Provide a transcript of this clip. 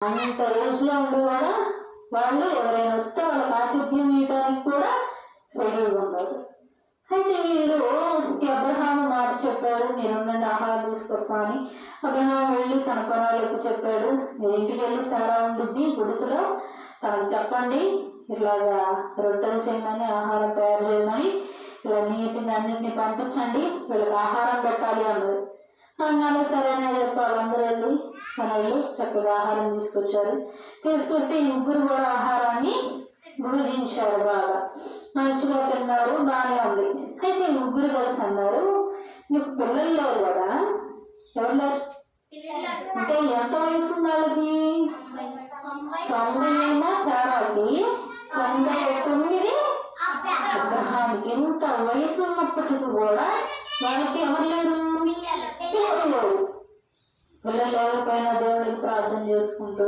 అంత ఏజ్లో ఉండి కూడా వాళ్ళు ఎవరైనా వస్తే వాళ్ళకి ఆతిథ్యం ఇవ్వడానికి కూడా రెడీగా ఉన్నారు. అయితే వీళ్ళు అబ్రహాము మాట చెప్పాడు, నేను ఉండండి ఆహారం తీసుకొస్తామని. అబ్రహాము వెళ్ళి తన పనులకు చెప్పాడు, మీరు ఇంటికి వెళ్ళి సారా ఉండుద్ది గుడిసెలో, తనకు చెప్పండి ఇట్లాగా రొట్టెలు చేయమని, ఆహారం తయారు చేయమని, ఇలా నీటిని అన్నింటినీ పంపించండి, వీళ్ళకి ఆహారం పెట్టాలి అన్నారు. అన్నాను సరేనా చెప్పాలి. అందరూ వెళ్ళి మనలు చక్కగా ఆహారం తీసుకొచ్చారు. తీసుకొస్తే ఈ ముగ్గురు కూడా ఆహారాన్ని భుజించారు, బాగా మంచిగా తిన్నారు, బాగానే ఉంది. అయితే ఈ ముగ్గురు కలిసి అన్నారు, నీకు పిల్లలు లేరు కదా, ఎవరు లేరు అంటే ఎంత వయసు ఉంది వాళ్ళకి? 90 ఏమో సారాకి, 99 అబ్రహాముకి. ఎంత వయసు ఉన్నప్పటికీ కూడా వాళ్ళకి ఎవరు లేరు, పిల్లలు లేరు. పిల్లలు లేకపోయినా దేవుడికి ప్రార్థన చేసుకుంటూ